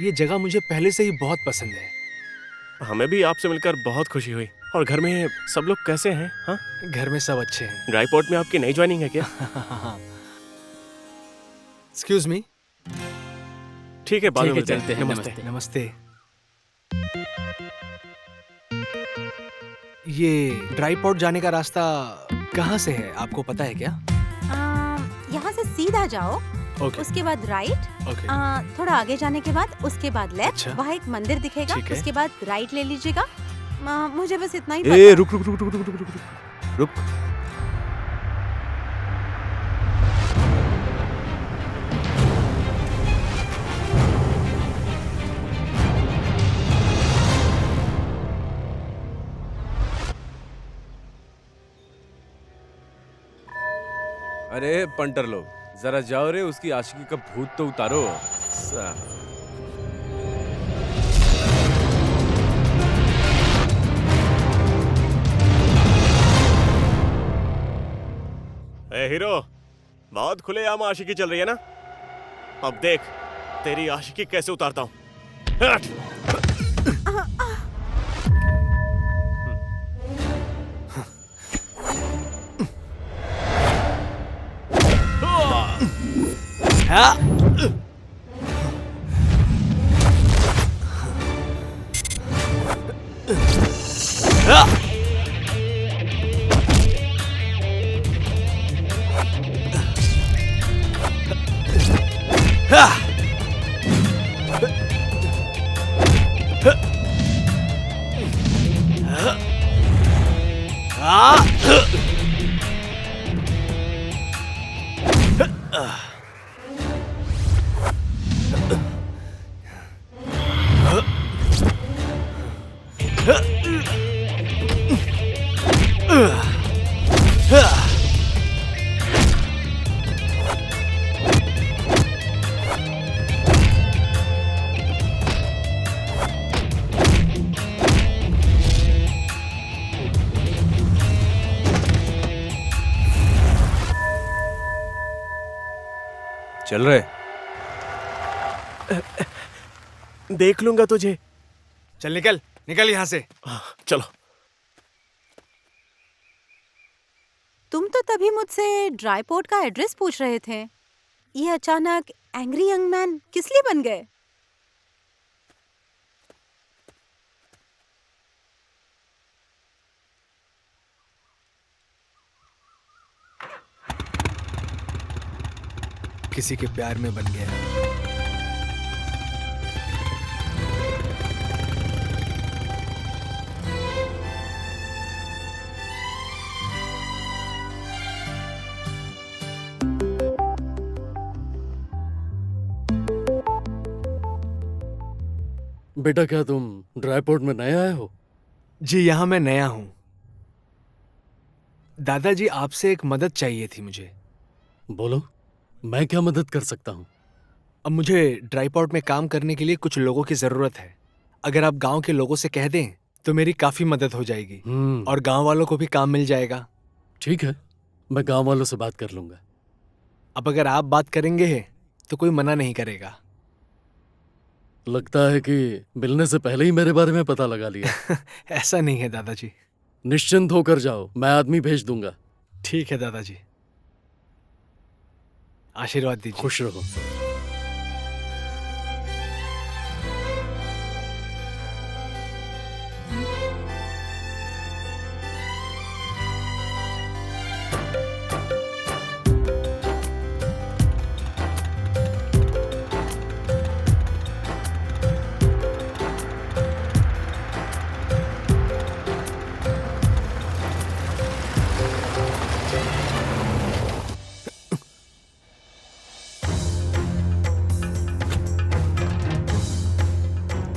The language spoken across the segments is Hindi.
ये जगह मुझे पहले से ही बहुत पसंद है। हमें भी आपसे मिलकर बहुत खुशी हुई। और घर में सब लोग कैसे हैं? हाँ, घर में सब अच्छे हैं। ड्राई पोर्ट में आपकी नई ज्वाइनिंग है क्या? Excuse me. ठीक है, बाद में ठीक है, मिलते चलते हैं। नमस्ते। नमस्ते। ये ड्राई पॉट जाने का रास्ता कहाँ से है, आपको पता है क्या? यहाँ से सीधा जाओ, ओके उसके बाद राइट, ओके। थोड़ा आगे जाने के बाद उसके बाद लेफ्ट, अच्छा। वहाँ एक मंदिर दिखेगा, ठीक है। उसके बाद राइट ले लीजिएगा। मुझे बस इतना ही पता ए है। रुक रुक रुक रुक रुक रुक रुक रुक। अरे पंटर लोग, जरा जाओ रे, उसकी आशिकी का भूत तो उतारो। ए हीरो, बहुत खुलेआम आशिकी चल रही है ना? अब देख तेरी आशिकी कैसे उतारता हूँ। हट! चल रहे। देख लूंगा तुझे। चल निकल निकल यहाँ से। चलो। तुम तो तभी मुझसे ड्राई पोर्ट का एड्रेस पूछ रहे थे। ये अचानक एंग्री यंग मैन किस लिए बन गए? किसी के प्यार में बन गया। बेटा, क्या तुम ड्राई पोर्ट में नए आए हो? जी, यहाँ मैं नया हूँ। दादाजी, आपसे एक मदद चाहिए थी मुझे। बोलो, मैं क्या मदद कर सकता हूँ? अब मुझे ड्राई पॉट में काम करने के लिए कुछ लोगों की जरूरत है। अगर आप गांव के लोगों से कह दें तो मेरी काफी मदद हो जाएगी और गांव वालों को भी काम मिल जाएगा। ठीक है, मैं गांव वालों से बात कर लूंगा। अब अगर आप बात करेंगे तो कोई मना नहीं करेगा। लगता है कि मिलने से पहले ही मेरे बारे में पता लगा लिया। ऐसा नहीं है दादाजी। निश्चिंत होकर जाओ, मैं आदमी भेज दूंगा। ठीक है दादाजी, आशीर्वाद दीजिए। खुश रहो।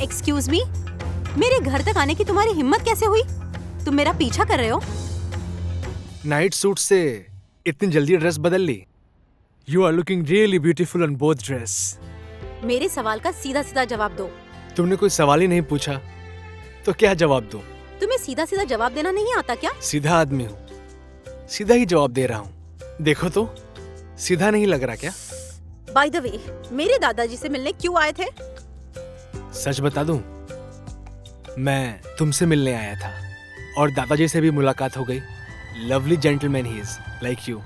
एक्सक्यूज मी, मेरे घर तक आने की तुम्हारी हिम्मत कैसे हुई? तुम मेरा पीछा कर रहे हो? नाइट सूट से इतनी जल्दी ड्रेस बदल ली? You are looking really beautiful on both dress. मेरे सवाल का सीधा सीधा जवाब दो। तुमने कोई सवाल ही नहीं पूछा तो क्या जवाब दूं? तुम्हें सीधा सीधा जवाब देना नहीं आता क्या? सीधा आदमी हूँ, सीधा ही जवाब दे रहा हूँ। देखो तो, सीधा नहीं लग रहा क्या? बाय द वे, मेरे दादाजी से मिलने क्यों आए थे? सच बता दूं, मैं तुमसे मिलने आया था और दादाजी से भी मुलाकात हो गई। Lovely gentleman he is, like you.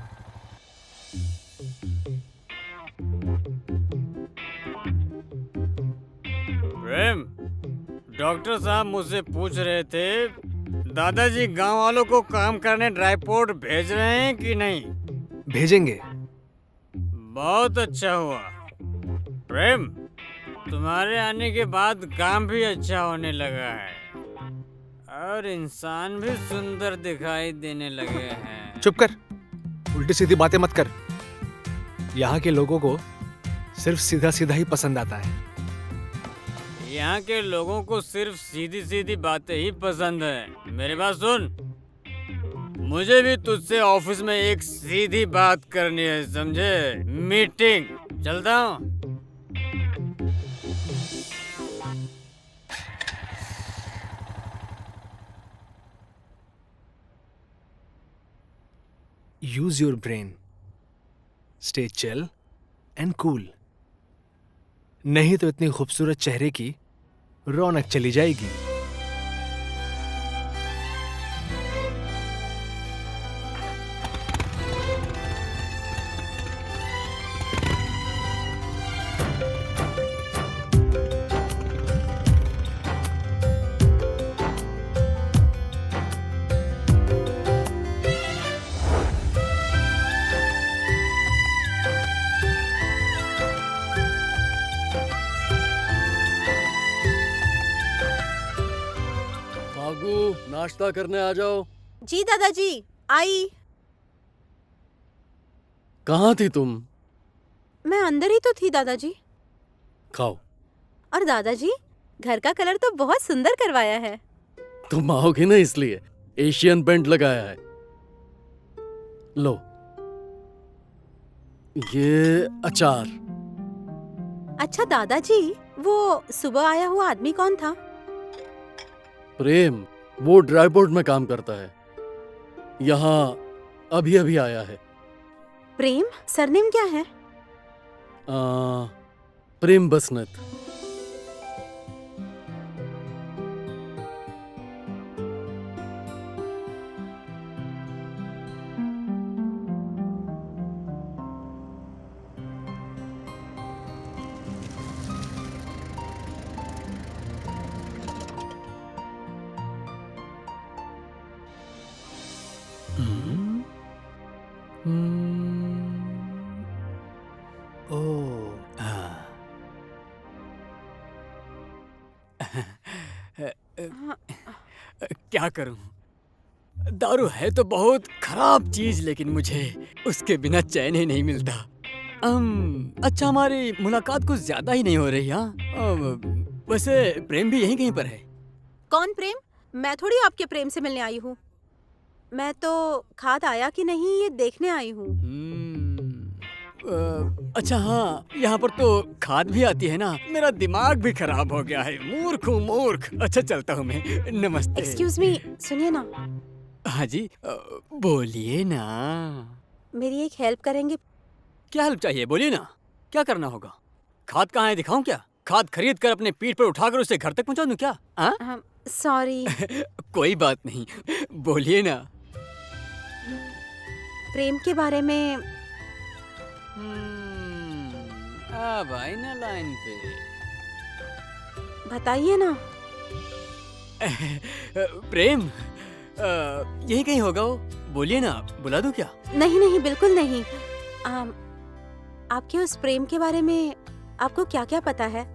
Prem, doctor साहब मुझसे पूछ रहे थे दादाजी गांव वालों को काम करने ड्राईपोर्ट भेज रहे हैं कि नहीं। भेजेंगे। बहुत अच्छा हुआ प्रेम, तुम्हारे आने के बाद काम भी अच्छा होने लगा है और इंसान भी सुंदर दिखाई देने लगे हैं। चुप कर, उल्टी सीधी बातें मत कर। यहाँ के लोगों को सिर्फ सीधा सीधा ही पसंद आता है। यहाँ के लोगों को सिर्फ सीधी सीधी बातें ही पसंद है। मेरी बात सुन, मुझे भी तुझसे ऑफिस में एक सीधी बात करनी है, समझे? मीटिंग, चलता हूँ। Use your brain, stay chill and cool, नहीं तो इतनी खूबसूरत चेहरे की रौनक चली जाएगी। फागू, नाश्ता करने आ जाओ। जी दादाजी, आई। कहाँ थी तुम? मैं अंदर ही तो थी दादाजी। खाओ। और दादाजी, घर का कलर तो बहुत सुंदर करवाया है। तुम आओगे ना इसलिए एशियन पेंट लगाया है। लो, ये अचार। अच्छा दादाजी, वो सुबह आया हुआ आदमी कौन था? प्रेम, वो ड्राईपोर्ट में काम करता है, यहाँ अभी अभी आया है। प्रेम? सरनेम क्या है? प्रेम बसनत। ओह, हाँ। क्या करूं? दारू है तो बहुत खराब चीज, लेकिन मुझे उसके बिना चैन ही नहीं मिलता। अच्छा, हमारी मुलाकात कुछ ज्यादा ही नहीं हो रही। हाँ, वैसे प्रेम भी यहीं कहीं पर है। कौन प्रेम? मैं थोड़ी आपके प्रेम से मिलने आई हूँ। मैं तो खाद आया कि नहीं ये देखने आई हूँ। अच्छा हाँ, यहाँ पर तो खाद भी आती है ना। मेरा दिमाग भी खराब हो गया है। मूर्ख हूँ, मूर्ख। अच्छा, चलता हूँ मैं। नमस्ते। एक्सक्यूज मी, सुनिए ना। हाँ जी, बोलिए ना। मेरी एक हेल्प करेंगे? क्या हेल्प चाहिए? बोलिए ना, क्या करना होगा? खाद कहाँ है, दिखाऊं क्या? खाद खरीद कर अपने पीठ पर उठाकर उसे घर तक पहुँचा दूं क्या? हाँ? सॉरी। कोई बात नहीं, बोलिए ना। प्रेम के बारे में। अब आई ना लाइन पे। बताइए ना। प्रेम यही कहीं होगा वो। बोलिए ना, बुला दूं क्या? नहीं नहीं, बिल्कुल नहीं। आपके उस प्रेम के बारे में आपको क्या क्या पता है?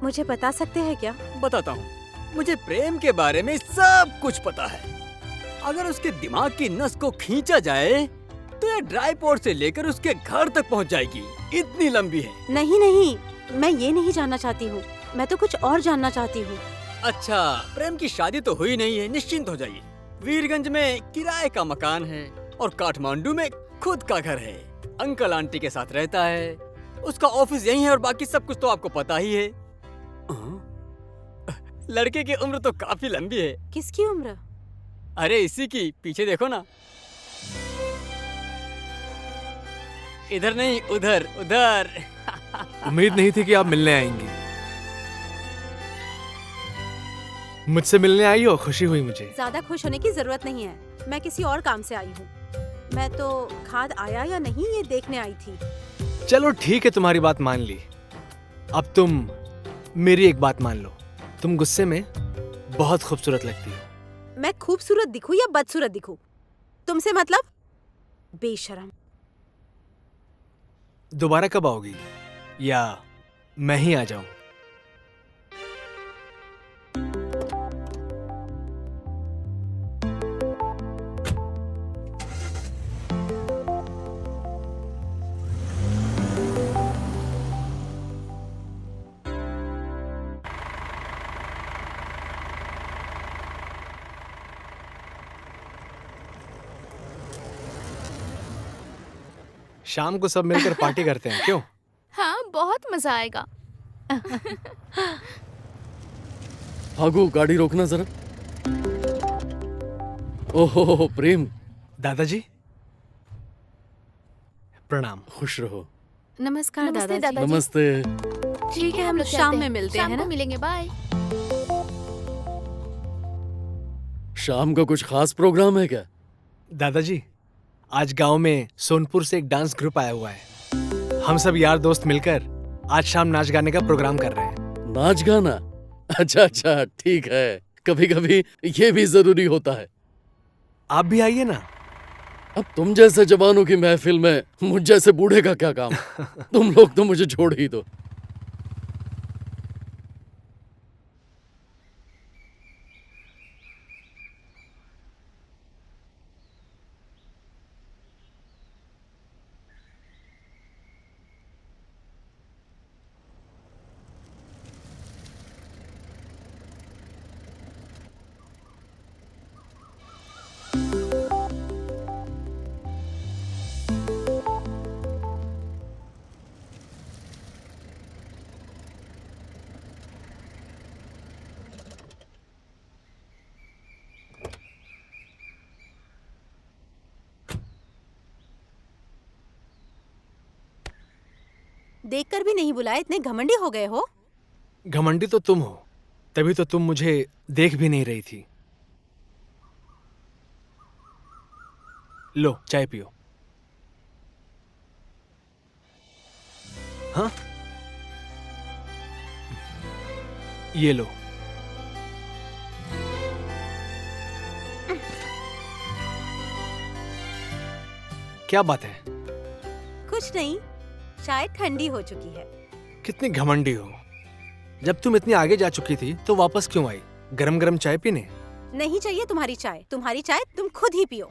मुझे बता सकते हैं क्या? बताता हूँ। मुझे प्रेम के बारे में सब कुछ पता है। अगर उसके दिमाग की नस को खींचा जाए तो ये ड्राईपोर्ट से लेकर उसके घर तक पहुँच जाएगी। इतनी लंबी है। नहीं नहीं, मैं ये नहीं जानना चाहती हूँ। मैं तो कुछ और जानना चाहती हूँ। अच्छा, प्रेम की शादी तो हुई नहीं है, निश्चिंत हो जाइए। वीरगंज में किराए का मकान है और काठमांडू में खुद का घर है। अंकल आंटी के साथ रहता है। उसका ऑफिस यही है और बाकी सब कुछ तो आपको पता ही है। लड़के की उम्र तो काफी लंबी है। किसकी उम्र? अरे इसी की, पीछे देखो ना। इधर नहीं, उधर उधर। उम्मीद नहीं थी कि आप मिलने आएंगी। मुझसे मिलने आई हो, खुशी हुई मुझे। ज्यादा खुश होने की जरूरत नहीं है, मैं किसी और काम से आई हूँ। मैं तो खाद आया या नहीं ये देखने आई थी। चलो ठीक है, तुम्हारी बात मान ली। अब तुम मेरी एक बात मान लो, तुम गुस्से में बहुत खूबसूरत लगती हो। मैं खूबसूरत दिखूं या बदसूरत दिखूं, तुमसे मतलब? बेशरम। दोबारा कब आओगी, या मैं ही आ जाऊं? शाम को सब मिलकर पार्टी करते हैं, क्यों? हाँ, बहुत मजा आएगा। फागू, गाड़ी रोकना जरा। ओहो प्रेम, दादाजी प्रणाम। खुश रहो। नमस्कार नमस्ते दादाजी। दादाजी। नमस्ते। ठीक है, हम लोग शाम चलते में हैं। मिलते शाम हैं को ना? मिलेंगे, बाय। शाम का कुछ खास प्रोग्राम है क्या? दादाजी, आज गांव में सोनपुर से एक डांस ग्रुप आया हुआ है। हम सब यार दोस्त मिलकर आज शाम नाच गाने का प्रोग्राम कर रहे हैं। नाच गाना? अच्छा अच्छा, ठीक है। कभी कभी ये भी जरूरी होता है। आप भी आइए ना। अब तुम जैसे जवानों की महफिल में मुझ जैसे बूढ़े का क्या काम? तुम लोग तो मुझे छोड़ ही दो। देखकर भी नहीं बुलाए, इतने घमंडी हो गए हो? घमंडी तो तुम हो, तभी तो तुम मुझे देख भी नहीं रही थी। लो चाय पियो। हाँ, ये लो। क्या बात है? कुछ नहीं, चाय ठंडी हो चुकी है। कितनी घमंडी हो। जब तुम इतनी आगे जा चुकी थी तो वापस क्यों आई गरम गरम चाय पीने? नहीं चाहिए तुम्हारी चाय, तुम्हारी चाय तुम खुद ही पियो।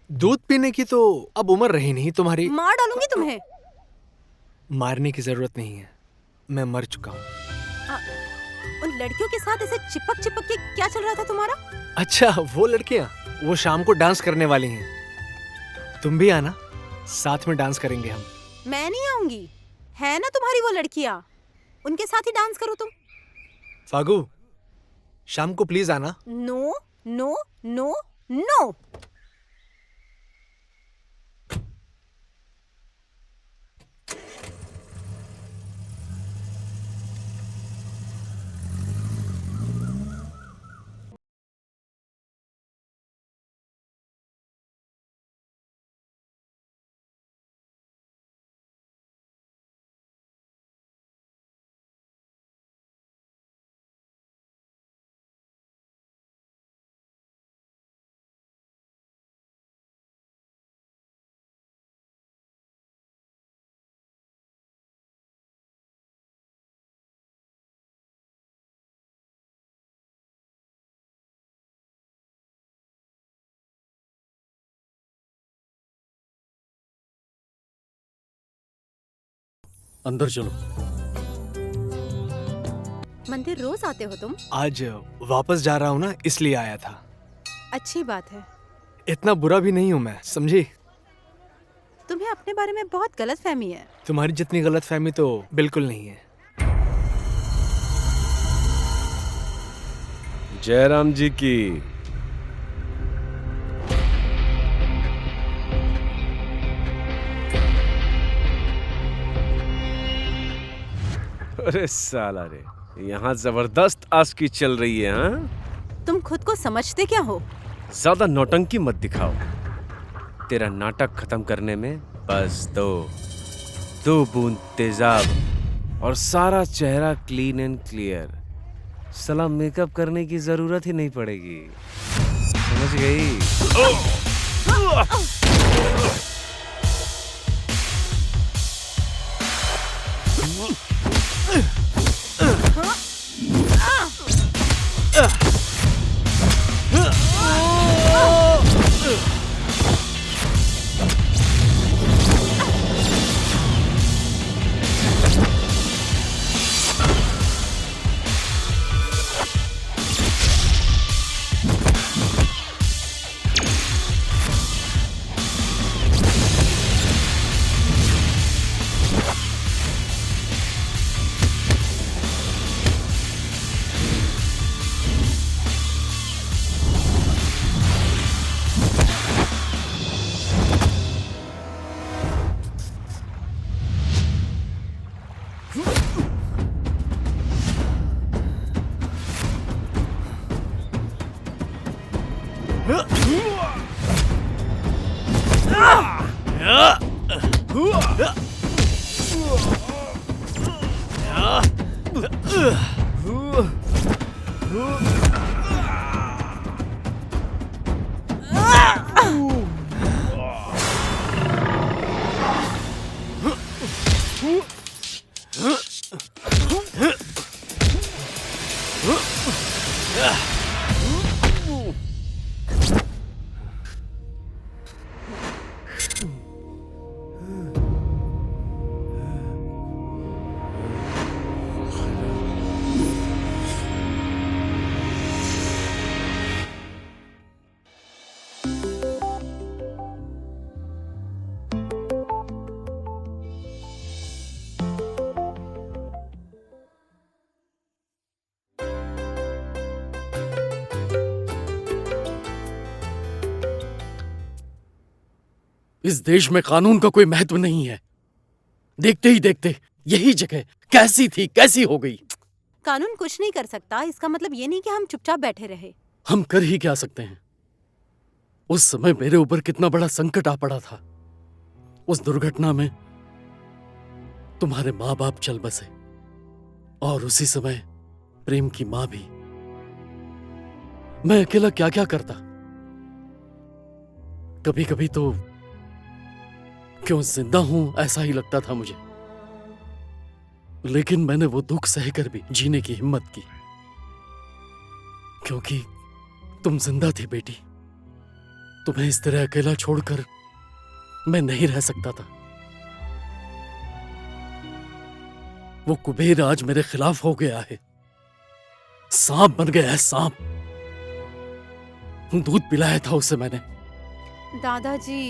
दूध पीने की तो अब उम्र रही नहीं तुम्हारी। मार डालूंगी तुम्हें। मारने की जरूरत नहीं है, मैं मर चुका हूँ। उन लड़कियों के साथ ऐसे चिपक चिपक के क्या चल रहा था तुम्हारा? अच्छा, वो लड़कियां, वो शाम को डांस करने वाली हैं। तुम भी आना, साथ में डांस करेंगे हम। मैं नहीं आऊंगी। है ना तुम्हारी वो लड़कियां, उनके साथ ही डांस करो तुम। फागू, शाम को प्लीज आना। No no no no. अंदर चलो। मंदिर रोज आते हो तुम? आज वापस जा रहा हूँ ना, इसलिए आया था। अच्छी बात है। इतना बुरा भी नहीं हूँ मैं, समझी? तुम्हें अपने बारे में बहुत गलत फहमी है। तुम्हारी जितनी गलत फहमी तो बिल्कुल नहीं है। जयराम जी की। अरे साला रे, यहाँ जबरदस्त आशिकी चल रही है। हाँ, तुम खुद को समझते क्या हो? ज्यादा नौटंकी मत दिखाओ। तेरा नाटक खत्म करने में बस दो बूंद तेजाब और सारा चेहरा क्लीन एंड क्लियर। साला मेकअप करने की जरूरत ही नहीं पड़ेगी, समझ गई? इस देश में कानून का कोई महत्व नहीं है। देखते ही देखते यही जगह कैसी थी कैसी हो गई। कानून कुछ नहीं कर सकता, इसका मतलब ये नहीं कि हम चुपचाप बैठे रहे। हम कर ही क्या सकते हैं? उस समय मेरे ऊपर कितना बड़ा संकट आ पड़ा था। उस दुर्घटना में तुम्हारे माँ बाप चल बसे और उसी समय प्रेम की माँ भी। मैं अकेला क्या क्या करता। कभी कभी तो क्यों जिंदा हूं ऐसा ही लगता था मुझे। लेकिन मैंने वो दुख सहकर भी जीने की हिम्मत की, क्योंकि तुम जिंदा थी बेटी। तुम्हें इस तरह अकेला छोड़कर मैं नहीं रह सकता था। वो कुबेर आज मेरे खिलाफ हो गया है। सांप बन गया है, सांप। दूध पिलाया था उसे मैंने। दादाजी,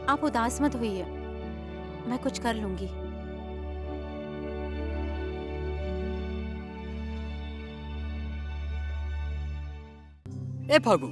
आप उदास मत होइए, मैं कुछ कर लूंगी। ए फागू,